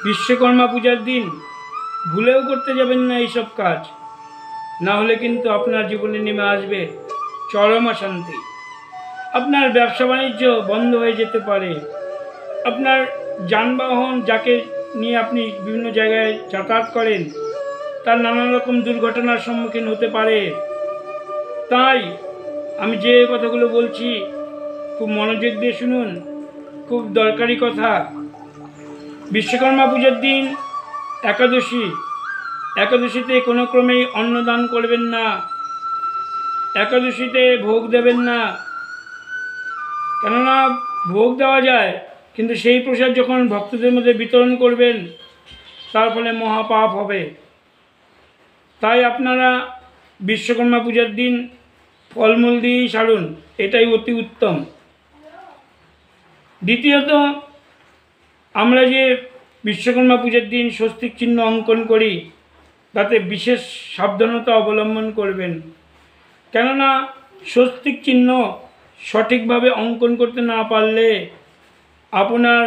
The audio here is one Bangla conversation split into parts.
বিশ্বকর্মা পূজার দিন ভুলেও করতে যাবেন না এইসব কাজ, না হলে কিন্তু আপনার জীবনে নেমে আসবে চরম অশান্তি। আপনার ব্যবসা বাণিজ্য বন্ধ হয়ে যেতে পারে। আপনার যানবাহন যাকে নিয়ে আপনি বিভিন্ন জায়গায় যাতায়াত করেন তার নানা রকম দুর্ঘটনার সম্মুখীন হতে পারে। তাই আমি যে কথাগুলো বলছি খুব মনোযোগ দিয়ে শুনুন, খুব দরকারি কথা। বিশ্বকর্মা পূজার দিন একাদশীতে কোনো ক্রমেই অন্নদান করবেন না, একাদশীতে ভোগ দেবেন না। কেননা ভোগ দেওয়া যায়, কিন্তু সেই প্রসাদ যখন ভক্তদের মধ্যে বিতরণ করবেন তার ফলে মহাপাপ হবে। তাই আপনারা বিশ্বকর্মা পূজার দিন ফলমূল দিয়েই সারুন, এটাই অতি উত্তম। দ্বিতীয়ত, আমরা যে বিশ্বকর্মা পূজার দিন স্বস্তিক চিহ্ন অঙ্কন করি তাতে বিশেষ সাবধানতা অবলম্বন করবেন। কেননা স্বস্তিক চিহ্ন সঠিকভাবে অঙ্কন করতে না পারলে আপনার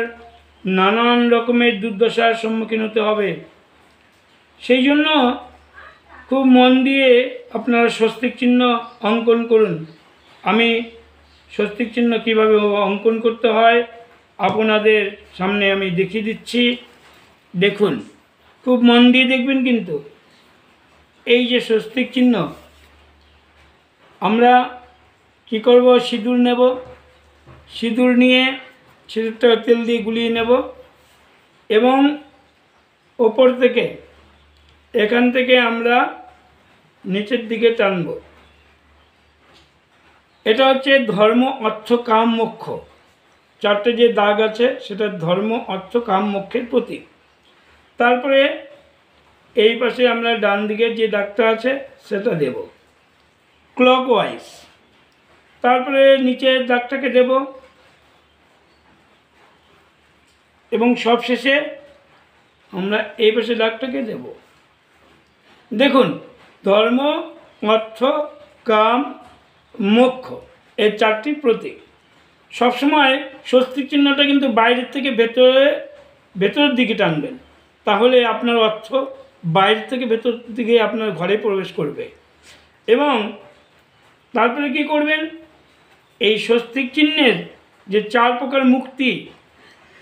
নানান রকমের দুর্দশার সম্মুখীন হতে হবে। সেই জন্য খুব মন দিয়ে আপনারা স্বস্তিক চিহ্ন অঙ্কন করুন। আমি স্বস্তিক চিহ্ন কীভাবে অঙ্কন করতে হয় আপনাদের সামনে আমি দেখিয়ে দিচ্ছি, দেখুন, খুব মন দিয়ে দেখবেন। কিন্তু এই যে স্বস্তিক চিহ্ন, আমরা কি করব, সিঁদুর নেব, সিঁদুর নিয়ে সিঁদুরটা তেল দিয়ে গুলিয়ে নেব এবং ওপর থেকে এখান থেকে আমরা নিচের দিকে টানব। এটা হচ্ছে ধর্ম, অর্থ, কাম, মোক্ষ। চারটে যে দাগ আছে সেটা ধর্ম, অর্থ, কাম, মোক্ষের প্রতীক। তারপরে এই পাশে আমরা ডান দিকের যে দাগটা আছে সেটা দেব ক্লকওয়াইজ। তারপরে নিচের দাগটাকে দেব এবং সবশেষে আমরা এই পাশে দাগটাকে দেব। দেখুন, ধর্ম, অর্থ, কাম, মোক্ষ এই চারটি প্রতীক। সবসময় স্বস্তিক চিহ্নটা কিন্তু বাইরের থেকে ভেতরের দিকে টানবেন, তাহলে আপনার অর্থ বাইরে থেকে ভেতর দিকে আপনার ঘরে প্রবেশ করবে। এবং তারপরে কি করবেন, এই স্বস্তিক চিহ্নের যে 4 প্রকার মুক্তি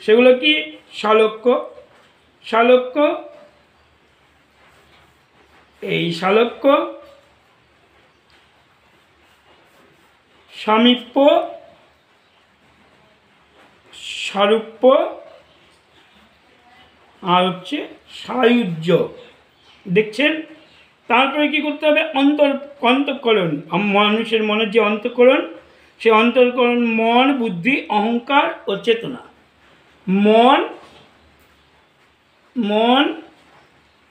সেগুলো কি, শালক্য, এই শালক্য, সামীপ্য, সারূপ্য আর হচ্ছে সায়ুজ্য। দেখছেন? তারপরে কি করতে হবে, অন্তঃকরণ। মানুষের মনের যে অন্তঃকরণ, সে অন্তঃকরণ মন, বুদ্ধি, অহংকার ও চেতনা। মন,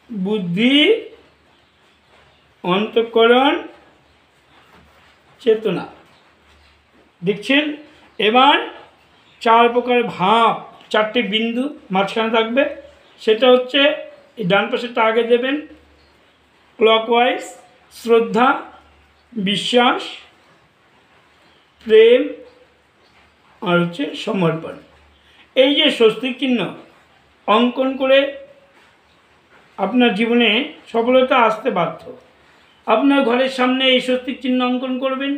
বুদ্ধি, অন্তঃকরণ, চেতনা। দেখছেন? এবার 4 প্রকার ভাব, 4টে বিন্দু মাঝখানে থাকবে, সেটা হচ্ছে এই ডান পাশেরটা আগে দেবেন, ক্লকওয়াইজ, শ্রদ্ধা, বিশ্বাস, প্রেম আর হচ্ছে সমর্পণ। এই যে স্বস্তিক চিহ্ন অঙ্কন করে আপনার জীবনে সফলতা আসতে বাধ্য। আপনার ঘরের সামনে এই স্বস্তিক চিহ্ন অঙ্কন করবেন।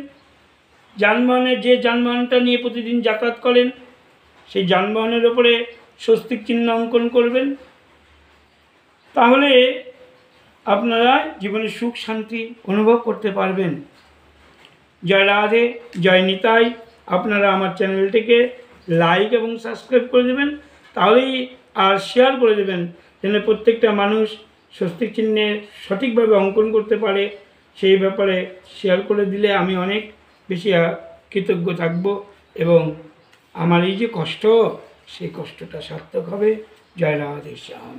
যে যানবাহনটা নিয়ে প্রতিদিন যাতায়াত করেন সেই যানবাহনের ওপরে স্বস্তিক চিহ্ন অঙ্কন করবেন। তাহলে আপনারা জীবনে সুখ শান্তি অনুভব করতে পারবেন। জয় রাধে, জয় নিতাই। আপনারা আমার চ্যানেলটিকে লাইক এবং সাবস্ক্রাইব করে দেবেন, তাহলেই আর শেয়ার করে দেবেন যেন প্রত্যেকটা মানুষ স্বস্তিক চিহ্নে সঠিকভাবে অঙ্কন করতে পারে। সেই ব্যাপারে শেয়ার করে দিলে আমি অনেক বেশি কৃতজ্ঞ থাকব এবং আমার এই যে কষ্ট, সেই কষ্টটা সার্থক হবে। জয় রাধে শ্যাম।